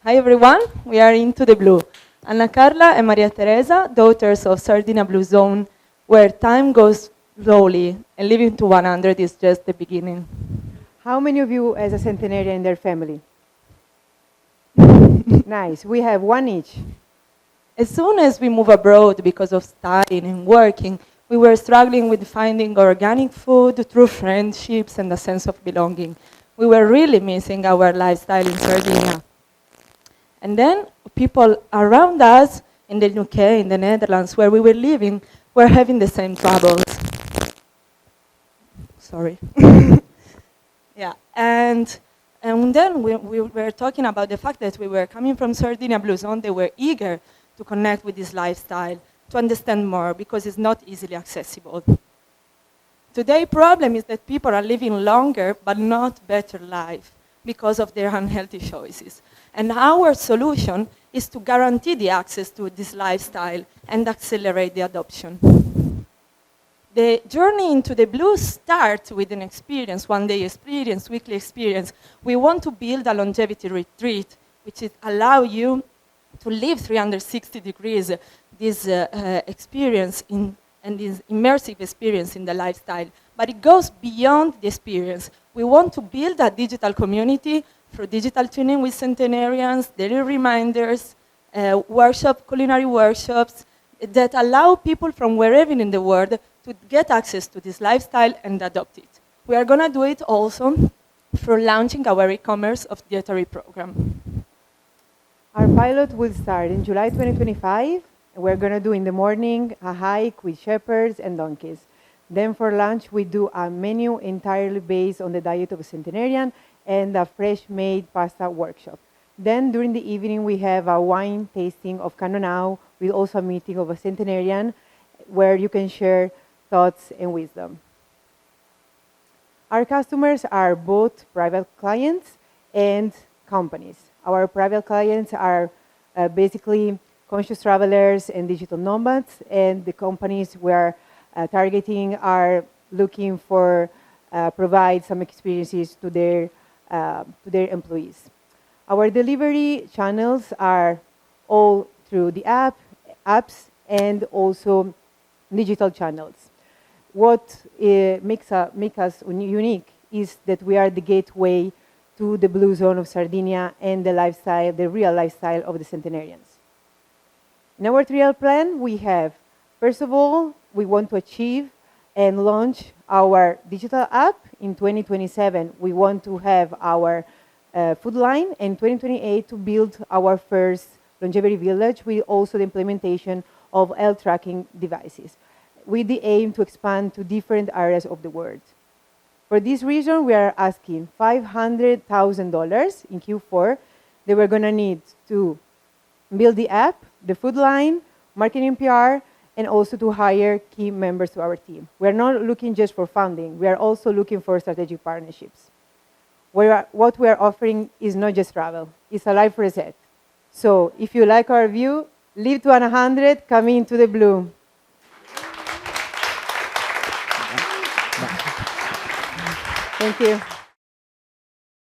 Hi everyone, we are Into the Blue. Anna Carla and Maria Teresa, daughters of Sardinia Blue Zone, where time goes slowly and living to 100 is just the beginning. How many of you as a centenarian in their family? Nice. We have one each. As soon as we move abroad because of studying and working, we were struggling with finding organic food through friendships and a sense of belonging. We were really missing our lifestyle in Sardinia. And then people around us in the UK, in the Netherlands, where we were living, were having the same troubles. Sorry. Yeah, and then we were talking about the fact that we were coming from Sardinia Blue Zone. They were eager to connect with this lifestyle, to understand more, because it's not easily accessible. Today's problem is that people are living longer but not better life because of their unhealthy choices. And our solution is to guarantee the access to this lifestyle and accelerate the adoption. The journey into the blue starts with an experience, one-day experience, weekly experience. We want to build a longevity retreat, which is allow you to live 360 degrees, this experience and this immersive experience in the lifestyle. But it goes beyond the experience. We want to build a digital community through digital tuning with centenarians, daily reminders, culinary workshops that allow people from wherever in the world to get access to this lifestyle and adopt it. We are going to do it also through launching our e-commerce of dietary program. Our pilot will start in July 2025. We're going to do in the morning a hike with shepherds and donkeys. Then for lunch, we do a menu entirely based on the diet of a centenarian and a fresh-made pasta workshop. Then during the evening, we have a wine tasting of Canonau with also a meeting of a centenarian where you can share thoughts and wisdom. Our customers are both private clients and companies. Our private clients are basically conscious travelers and digital nomads, and the companies we're targeting are looking for provide some experiences to their employees. Our delivery channels are all through the apps, and also digital channels. What makes us unique is that we are the gateway to the blue zone of Sardinia and the lifestyle, the real lifestyle of the centenarians. In our trial plan, we have, first of all, we want to achieve and launch our digital app. In 2027, we want to have our food line, and 2028 to build our first longevity village with also the implementation of health tracking devices, with the aim to expand to different areas of the world. For this reason, we are asking $500,000 in Q4 that we're going to need to build the app, the food line, marketing PR, and also to hire key members to our team. We're not looking just for funding. We are also looking for strategic partnerships. What we are offering is not just travel. It's a life reset. So if you like our view, live to 100, come into the blue. Thank you.